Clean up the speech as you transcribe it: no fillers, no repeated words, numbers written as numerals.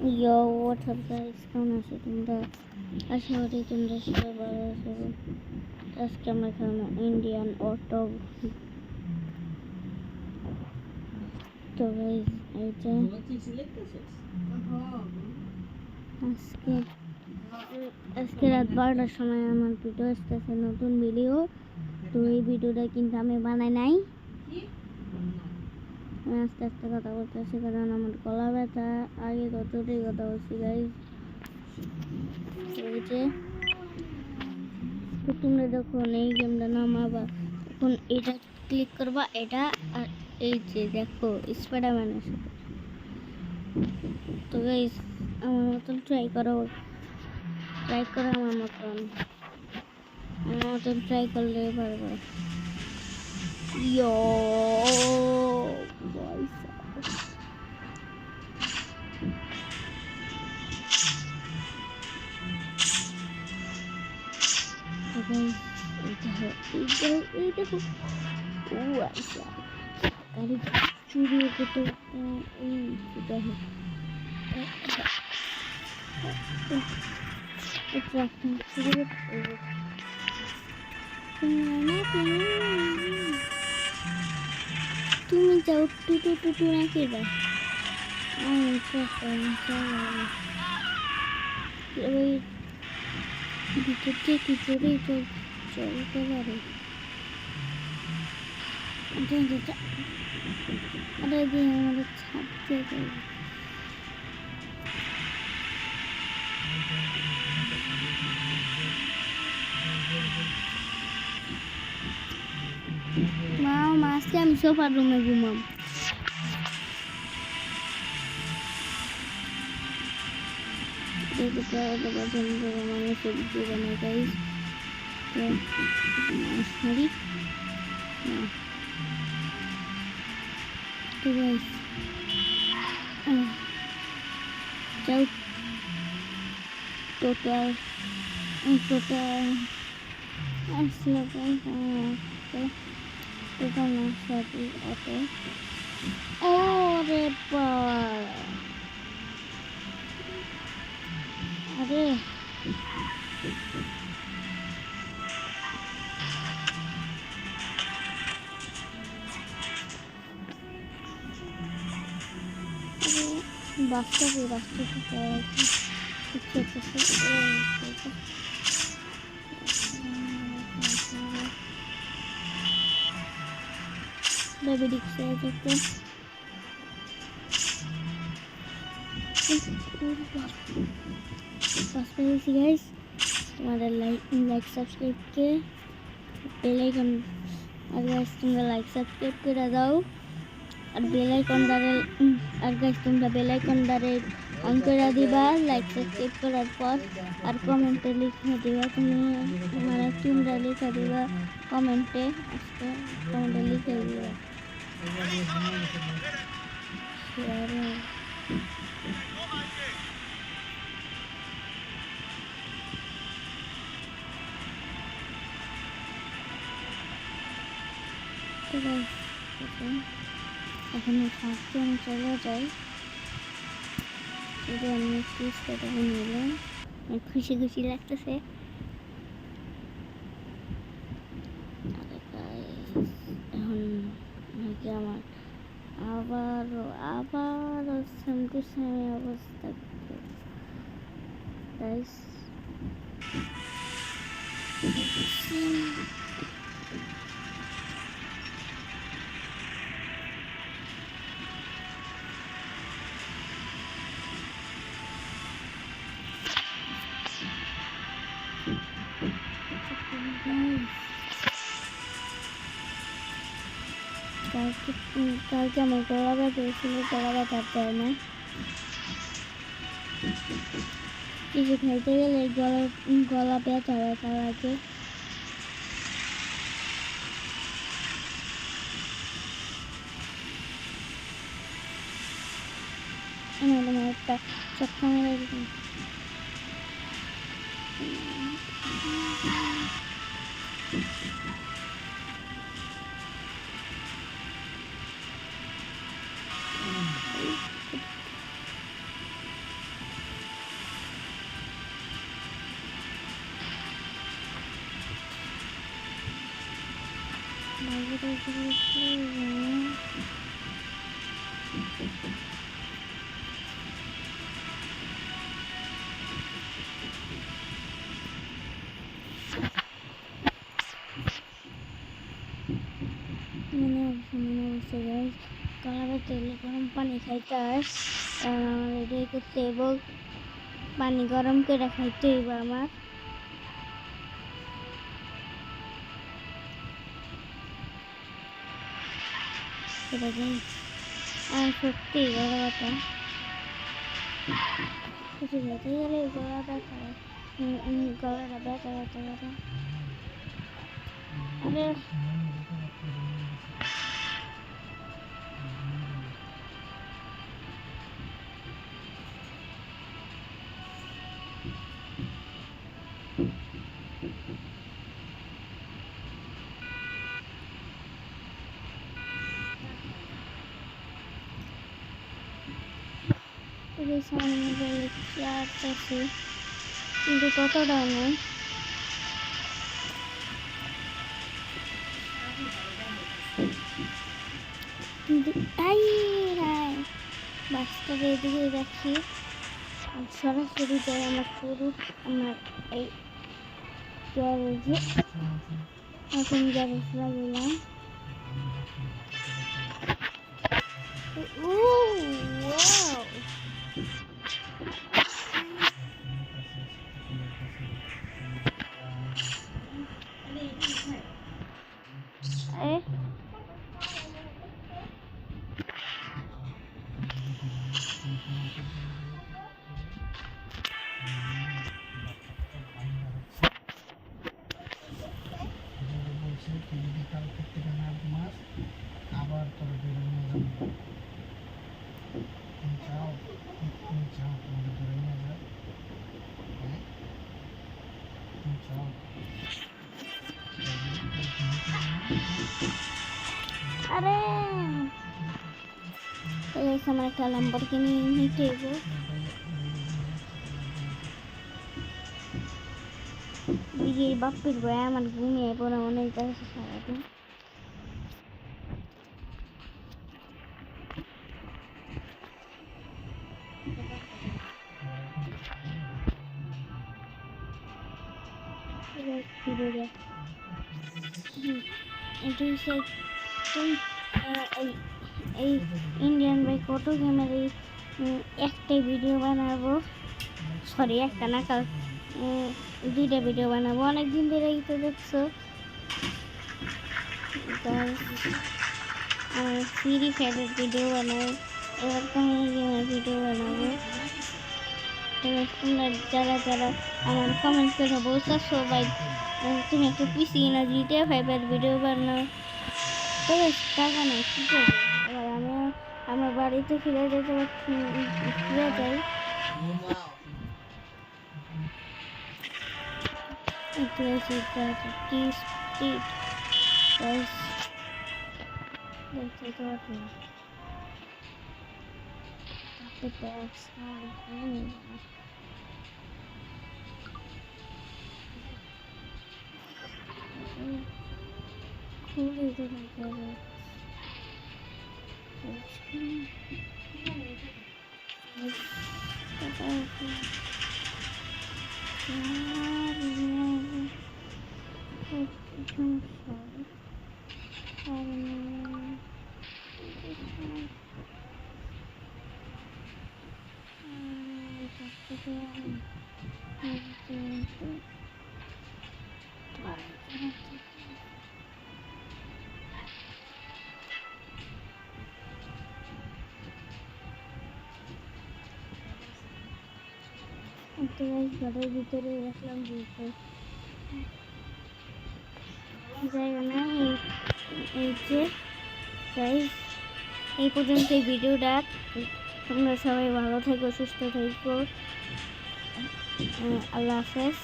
Yo, what's up guys? কেমন আছো তোমরা? আশা করি তোমরা সবাই ভালো আছো। আজকে আমরা খেলবো ইন্ডিয়ান অটো। তো গাইস এইটা আজকে আজকে রাত 12টার সময় আমার ভিডিও আসতেছে, নতুন ভিডিও। তো এই ভিডিওটা কিন্তু আমি বানাই নাই, আমি আস্তে আস্তে কথা বলতেছি কারণ আমার গলা ব্যথা। আগে যতটাই কথা বলছি গাইস। তো তোমরা যখন এই গেমটা নামাবা তখন এটা ক্লিক করবা, এটা আর এই যে দেখো স্পাইডারম্যানের সাথে। তো গাইস আমার মতন ট্রাই করো আমার মতন ট্রাই করলে পারবে। ইয়ো বয়স এই দেখো ও আচ্ছা গাড়ি চুরি করতে এই দেখো তুমি যাও টুটু টুটু নাকি রে ভিতর থেকে কি চুরি চলতে পারে। আরে দিয়ে আমাদের ছাড়তে পারে। মা আজকে আমি সোফার রুমে ঘুমাম। আমি সবজি বানাই গাইস। তো গাইস যাও টোটাল আসলে টোটাল সাথে অটো। ওরে আরে বাচ্চাকে ডায়াবেটিক দেখতে গাইস তোমাদের লাইক সাবস্ক্রাইব কে বেল আইকন আর গাইস তোমরা লাইক সাবস্ক্রাইব করে দাও আর বেল আইকন দ্বারা আর গাইস তোমরা বেল আইকন দ্বারা অন করে দিবা লাইক সাবস্ক্রাইব করার পর। আর কমেন্টে লিখে দিবা তোমরা লিখে দিবা কমেন্টে, আজকে কমেন্টে লিখে দিবা এখন ফার্স্টে আমি চলে যাই। আমি পিসটা নিলাম, খুশি খুশি লাগতেছে। এখন নাকি আমার আবারও সেম টু সেম অবস্থা। কালকে আমার গলা ব্যথা হয়েছিল, গলা ব্যথার দেয় না। কিছু খাইতে গেলে গলা ব্যথা লাগে। তোমার একটা চক্কা মেরে দিলাম। মনে হচ্ছে গাইস কালারের তেলে গরম পানি খাইতে হয় আমার এটাই করতে এবং পানি গরম করে খাইতে হইব আমার এটা গাইস আমার সত্যি বড় কথা কিছু যেতে গেলে গলা ব্যথা গলাটা ব্যথা ব্যথা ব্যথা আরে সামনে মোবাইলে চার্জ আছে কিন্তু ততটা নয় কিন্তু বাসটাকে এদিকে রাখি সরাসরি যাই আমার শুরু আমার এই গ্যারেজে এখন গ্যারেজ লাগিলাম আবার তোর বেরোনো যাবে চাও চাও তোমাদের বেরোনো যায় চাও আরে আমার একটা ল্যাম্বরগিনি নিতে হবে দিকে বাপ্পির বয় আমার ঘুমিয়ে পড়ে মনে হইতেছে সারাদিন এই ইন্ডিয়ান বাইক অটো গেমের এই একটাই ভিডিও বানাবো সরি একটা না কাল দুইটা ভিডিও বানাবো অনেকদিন ধরেই তো দেখছো ফ্রি ফায়ারের ভিডিও বানাবো এবার কাহিনী গেমের ভিডিও বানাবো তোমরা যারা যারা আমার কমেন্ট করে বলছো সবাই তুমি একটা পিসি না জিটিএ 5 এর ভিডিও বানাও তবে টাকা নেই কী করবো এবার আমার বাড়িতে ফিরে যেতে ফিরে যাই কি স্পিড দেখতে পাচ্ছি খুবই ঘরের ভিতরে রাখলাম জায়গা না এই যে গাইস এই পর্যন্ত এই ভিডিওটা তোমরা সবাই ভালো থেকো সুস্থ থেকো আল্লাহ হাফেজ।